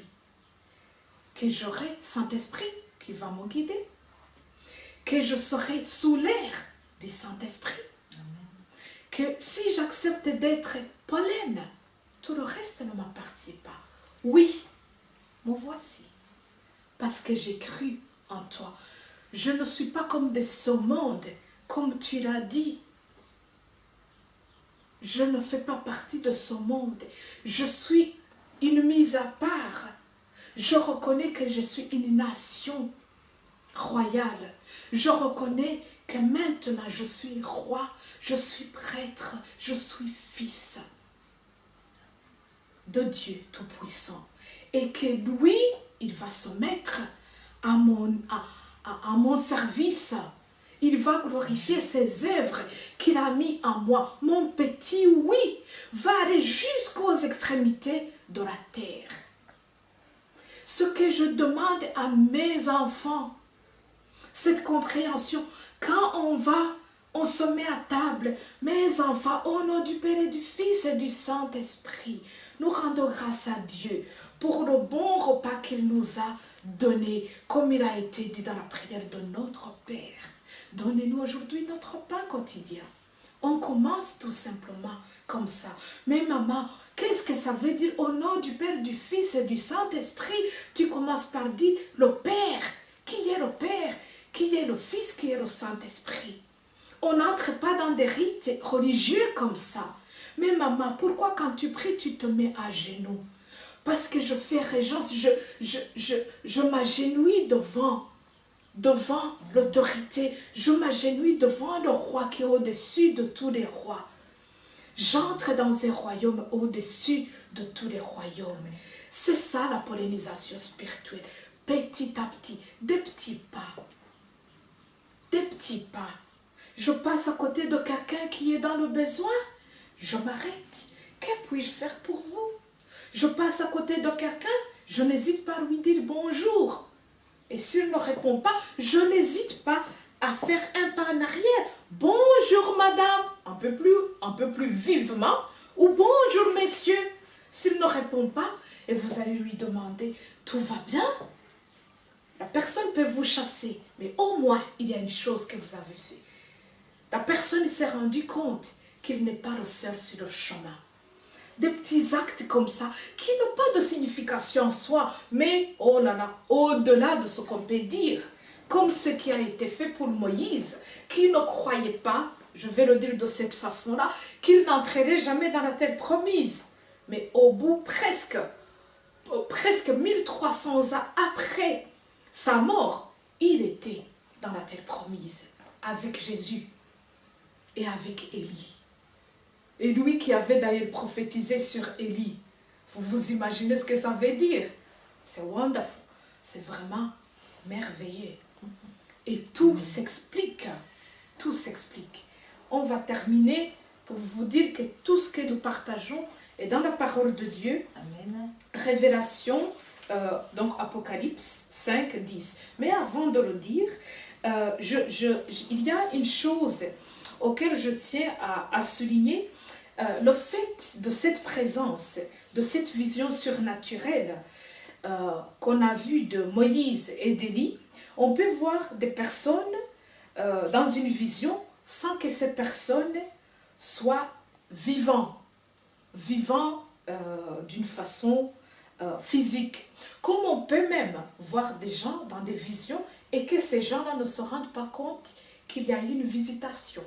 Speaker 2: Que j'aurai Saint-Esprit qui va me guider. Que je serai sous l'air du Saint-Esprit. Que si j'accepte d'être pollen, tout le reste ne m'appartient pas. Oui, me voici. Parce que j'ai cru en toi. Je ne suis pas comme de ce monde, comme tu l'as dit. Je ne fais pas partie de ce monde. Je suis une mise à part. Je reconnais que je suis une nation royale. Je reconnais que maintenant je suis roi, je suis prêtre, je suis fils de Dieu Tout-Puissant. Et que lui, il va se mettre à mon service. Il va glorifier ses œuvres qu'il a mis en moi. Mon petit oui va aller jusqu'aux extrémités de la terre. Ce que je demande à mes enfants, cette compréhension, quand on se met à table, mes enfants, au nom du Père et du Fils et du Saint-Esprit, nous rendons grâce à Dieu pour le bon repas qu'il nous a donné, comme il a été dit dans la prière de notre Père. Donnez-nous aujourd'hui notre pain quotidien. On commence tout simplement comme ça. Mais maman, qu'est-ce que ça veut dire au nom du Père, du Fils et du Saint-Esprit? Tu commences par dire le Père. Qui est le Père? Qui est le Fils? Qui est le Saint-Esprit? On n'entre pas dans des rites religieux comme ça. Mais maman, pourquoi quand tu pries, tu te mets à genoux? Parce que je fais régence, je m'agenouille devant l'autorité. Je m'agenouille devant le roi qui est au-dessus de tous les rois. J'entre dans un royaume au-dessus de tous les royaumes. C'est ça la pollinisation spirituelle. Petit à petit, des petits pas. Des petits pas. Je passe à côté de quelqu'un qui est dans le besoin. Je m'arrête. Que puis-je faire pour vous? Je passe à côté de quelqu'un, je n'hésite pas à lui dire bonjour. Et s'il ne répond pas, je n'hésite pas à faire un pas en arrière. Bonjour madame, un peu plus vivement. Ou bonjour messieurs. S'il ne répond pas, et vous allez lui demander, tout va bien? La personne peut vous chasser, mais au moins, il y a une chose que vous avez fait. La personne s'est rendue compte qu'il n'est pas le seul sur le chemin. Des petits actes comme ça, qui n'ont pas de signification en soi, mais, oh là là, au-delà de ce qu'on peut dire, comme ce qui a été fait pour Moïse, qui ne croyait pas, je vais le dire de cette façon-là, qu'il n'entrerait jamais dans la terre promise. Mais au bout, presque 1300 ans après sa mort, il était dans la terre promise, avec Jésus et avec Élie. Et lui qui avait d'ailleurs prophétisé sur Élie, vous imaginez ce que ça veut dire? C'est wonderful, c'est vraiment merveilleux. Et tout s'explique, tout s'explique. On va terminer pour vous dire que tout ce que nous partageons est dans la parole de Dieu.
Speaker 1: Amen.
Speaker 2: Révélation, donc Apocalypse 5, 10. Mais avant de le dire, il y a une chose auquel je tiens à souligner. Le fait de cette présence, de cette vision surnaturelle qu'on a vue de Moïse et d'Élie, on peut voir des personnes dans une vision sans que ces personnes soient vivants d'une façon physique. Comme on peut même voir des gens dans des visions et que ces gens-là ne se rendent pas compte qu'il y a eu une visitation.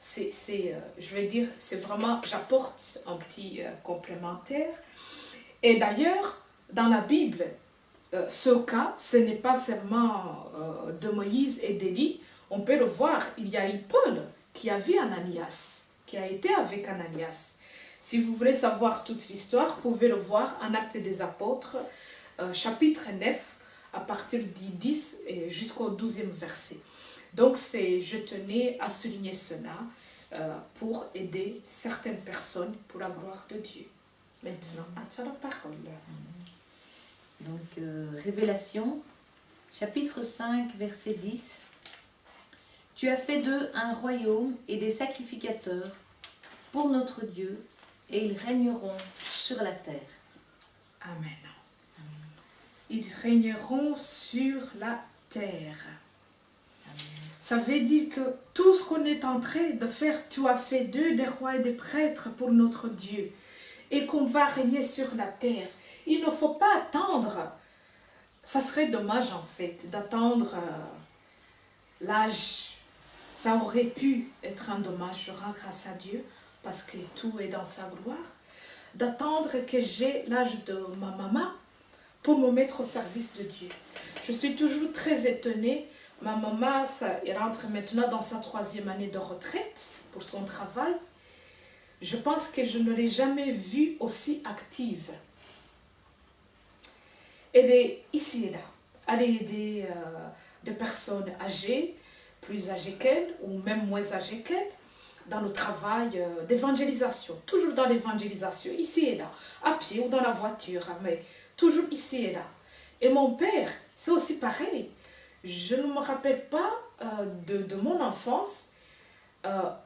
Speaker 2: Je vais dire, c'est vraiment, j'apporte un petit complémentaire. Et d'ailleurs, dans la Bible, ce cas, ce n'est pas seulement de Moïse et d'Élie. On peut le voir, il y a eu Paul qui a vu Ananias, qui a été avec Ananias. Si vous voulez savoir toute l'histoire, vous pouvez le voir en Actes des Apôtres, chapitre 9, à partir du 10 et jusqu'au 12e verset. Donc, je tenais à souligner cela pour aider certaines personnes pour la gloire de Dieu. Maintenant, à toi la parole.
Speaker 1: Donc, Révélation, chapitre 5, verset 10. Tu as fait d'eux un royaume et des sacrificateurs pour notre Dieu, et ils régneront sur la terre.
Speaker 2: Amen. Ils régneront sur la terre. Ça veut dire que tout ce qu'on est en train de faire, tu as fait d'eux des rois et des prêtres pour notre Dieu. Et qu'on va régner sur la terre. Il ne faut pas attendre. Ça serait dommage en fait d'attendre l'âge. Ça aurait pu être un dommage. Je rends grâce à Dieu parce que tout est dans sa gloire. D'attendre que j'ai l'âge de ma maman pour me mettre au service de Dieu. Je suis toujours très étonnée. Ma maman, elle rentre maintenant dans sa 3e année de retraite pour son travail. Je pense que je ne l'ai jamais vue aussi active. Elle est ici et là. Elle aide des personnes âgées, plus âgées qu'elle ou même moins âgées qu'elle, dans le travail d'évangélisation. Toujours dans l'évangélisation, ici et là, à pied ou dans la voiture, mais toujours ici et là. Et mon père, c'est aussi pareil. Je ne me rappelle pas de mon enfance,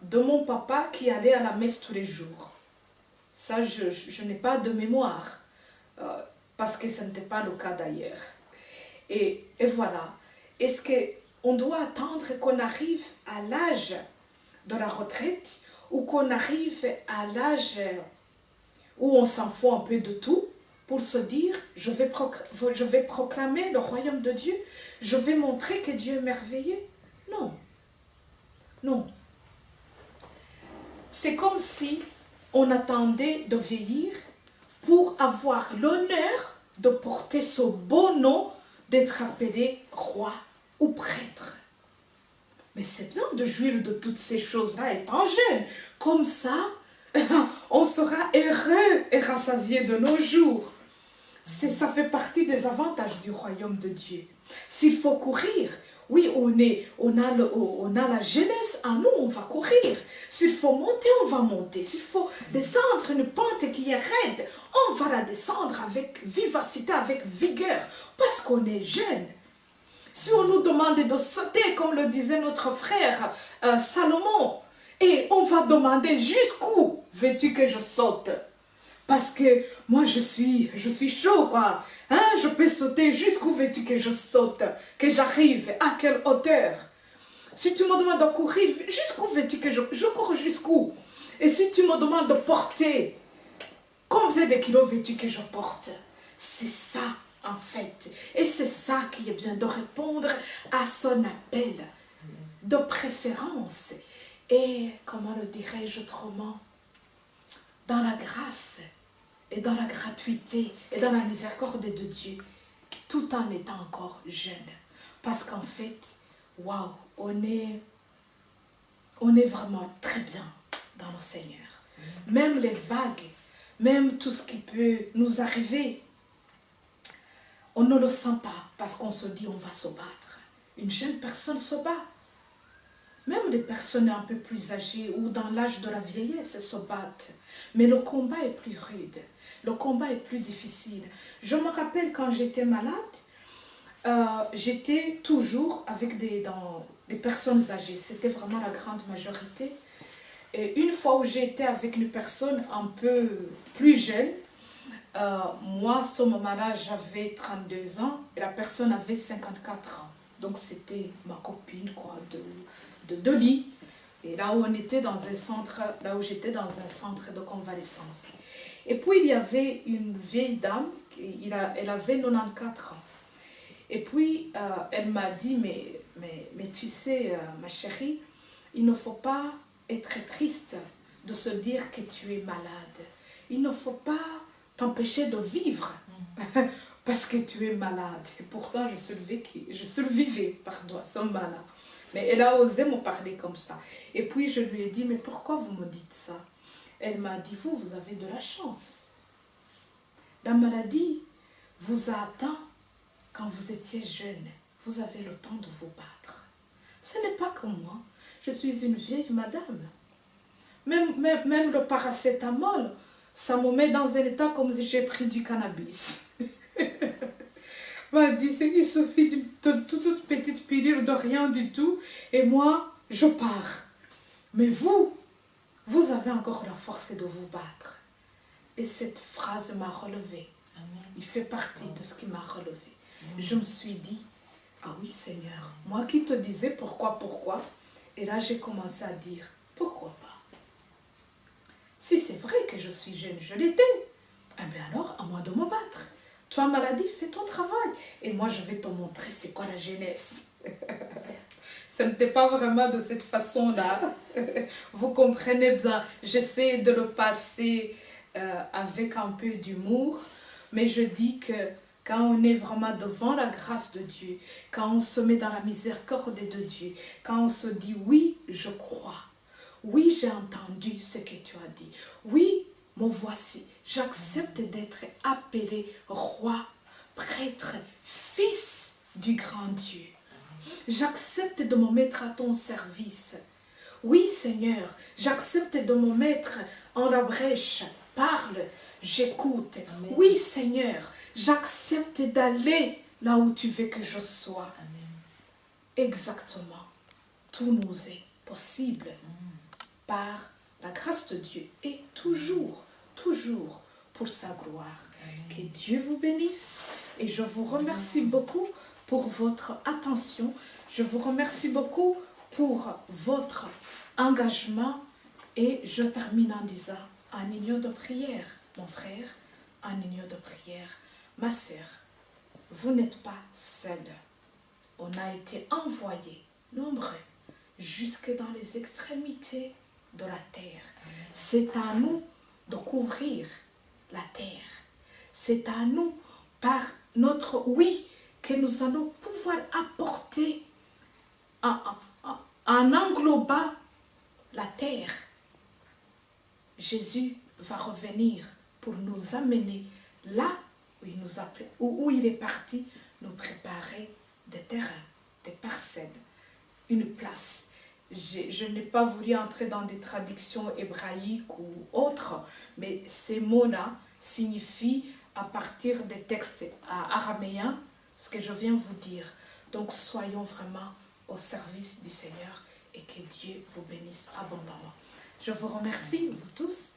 Speaker 2: de mon papa qui allait à la messe tous les jours. Ça, je n'ai pas de mémoire, parce que ce n'était pas le cas d'ailleurs. Et voilà. Est-ce qu'on doit attendre qu'on arrive à l'âge de la retraite ou qu'on arrive à l'âge où on s'en fout un peu de tout pour se dire, je vais proclamer le royaume de Dieu, je vais montrer que Dieu est merveilleux? Non. Non. C'est comme si on attendait de vieillir pour avoir l'honneur de porter ce beau nom d'être appelé roi ou prêtre. Mais c'est bien de jouir de toutes ces choses-là étant jeune. Comme ça, on sera heureux et rassasié de nos jours. Ça fait partie des avantages du royaume de Dieu. S'il faut courir, oui, on a la jeunesse en nous, on va courir. S'il faut monter, on va monter. S'il faut descendre une pente qui est raide, on va la descendre avec vivacité, avec vigueur, parce qu'on est jeune. Si on nous demande de sauter, comme le disait notre frère Salomon, et on va demander jusqu'où veux-tu que je saute? Parce que moi, je suis chaud, quoi. Hein? Je peux sauter jusqu'où veux-tu que je saute? Que j'arrive? À quelle hauteur? Si tu me demandes de courir, jusqu'où veux-tu que je cours jusqu'où? Et si tu me demandes de porter, combien de kilos veux-tu que je porte? C'est ça, en fait. Et c'est ça qui est bien, de répondre à son appel, de préférence. Et, comment le dirais-je autrement? Dans la grâce et dans la gratuité et dans la miséricorde de Dieu, tout en étant encore jeune. Parce qu'en fait, waouh, on est vraiment très bien dans le Seigneur. Même les vagues, même tout ce qui peut nous arriver, on ne le sent pas parce qu'on se dit on va se battre. Une jeune personne se bat. Même des personnes un peu plus âgées ou dans l'âge de la vieillesse se battent. Mais le combat est plus rude. Le combat est plus difficile. Je me rappelle quand j'étais malade, j'étais toujours avec des personnes âgées. C'était vraiment la grande majorité. Et une fois où j'étais avec une personne un peu plus jeune, moi, à ce moment-là, j'avais 32 ans et la personne avait 54 ans. Donc, c'était ma copine, quoi, de lit. Et là où on était dans un centre, là où j'étais dans un centre de convalescence. Et puis, il y avait une vieille dame, elle avait 94 ans. Et puis, elle m'a dit, mais tu sais, ma chérie, il ne faut pas être triste de se dire que tu es malade. Il ne faut pas t'empêcher de vivre parce que tu es malade. Et pourtant, je survivais, à ce moment-là. Mais elle a osé me parler comme ça. Et puis, je lui ai dit, mais pourquoi vous me dites ça? Elle m'a dit, vous avez de la chance. La maladie vous a atteint quand vous étiez jeune. Vous avez le temps de vous battre. Ce n'est pas comme moi. Je suis une vieille madame. Même le paracétamol, ça me met dans un état comme si j'ai pris du cannabis. M'a dit, il suffit d'une toute petite pilule de rien du tout et moi, je pars. Mais vous avez encore la force de vous battre. Et cette phrase m'a relevée. Il fait partie de ce qui m'a relevée. Je me suis dit, ah oui Seigneur, moi qui te disais pourquoi, et là j'ai commencé à dire, pourquoi pas? Si c'est vrai que je suis jeune, je l'étais, eh bien alors à moi de me battre. Toi maladie, fais ton travail. Et moi je vais te montrer c'est quoi la jeunesse. Ce n'était pas vraiment de cette façon-là. Vous comprenez bien, j'essaie de le passer avec un peu d'humour, mais je dis que quand on est vraiment devant la grâce de Dieu, quand on se met dans la miséricorde de Dieu, quand on se dit oui, je crois, oui, j'ai entendu ce que tu as dit, oui, me voici, j'accepte d'être appelé roi, prêtre, fils du grand Dieu. J'accepte de me mettre à ton service. Oui, Seigneur, j'accepte de me mettre en la brèche. Parle, j'écoute. Amen. Oui, Seigneur, j'accepte d'aller là où tu veux que je sois. Amen. Exactement. Tout nous est possible par la grâce de Dieu et toujours pour sa gloire. Amen. Que Dieu vous bénisse et je vous remercie beaucoup pour votre attention. Je vous remercie beaucoup pour votre engagement et je termine en disant en union de prière, mon frère, en union de prière, ma sœur, vous n'êtes pas seul. On a été envoyés, nombreux, jusque dans les extrémités de la terre. C'est à nous de couvrir la terre. C'est à nous, par notre oui, que nous allons pouvoir apporter en englobant la terre. Jésus va revenir pour nous amener là où il nous a, où il est parti nous préparer des terrains, des parcelles, une place. Je n'ai pas voulu entrer dans des traductions hébraïques ou autres, mais ces mots-là signifient à partir des textes araméens ce que je viens vous dire. Donc soyons vraiment au service du Seigneur et que Dieu vous bénisse abondamment. Je vous remercie, vous tous.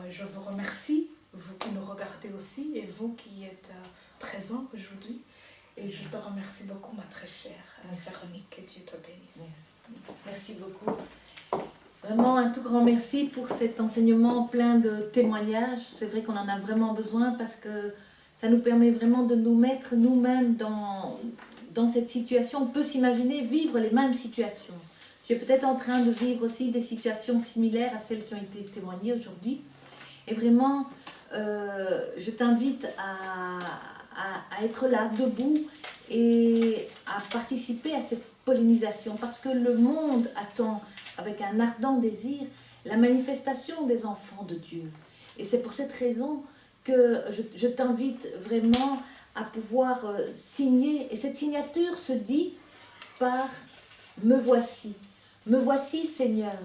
Speaker 2: Je vous remercie, vous qui nous regardez aussi et vous qui êtes présents aujourd'hui. Et je te remercie beaucoup, ma très chère Véronique. Que Dieu te bénisse.
Speaker 1: Merci beaucoup. Vraiment un tout grand merci pour cet enseignement plein de témoignages. C'est vrai qu'on en a vraiment besoin parce que ça nous permet vraiment de nous mettre nous-mêmes dans cette situation. On peut s'imaginer vivre les mêmes situations. Tu es peut-être en train de vivre aussi des situations similaires à celles qui ont été témoignées aujourd'hui. Et vraiment, je t'invite à être là, debout, et à participer à cette pollinisation. Parce que le monde attend, avec un ardent désir, la manifestation des enfants de Dieu. Et c'est pour cette raison que je t'invite vraiment à pouvoir signer. Et cette signature se dit par « Me voici ». Me voici, Seigneur,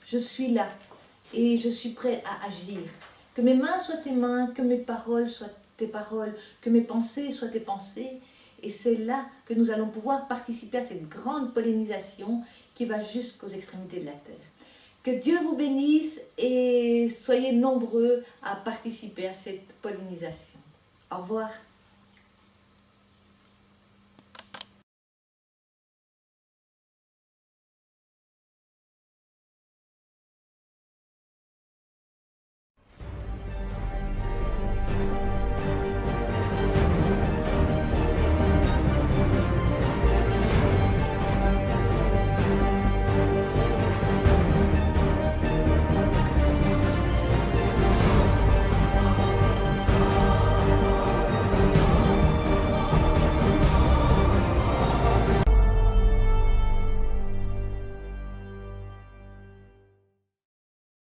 Speaker 1: je suis là et je suis prêt à agir. Que mes mains soient tes mains, que mes paroles soient tes paroles, que mes pensées soient tes pensées. Et c'est là que nous allons pouvoir participer à cette grande pollinisation qui va jusqu'aux extrémités de la terre. Que Dieu vous bénisse et soyez nombreux à participer à cette pollinisation. Au revoir.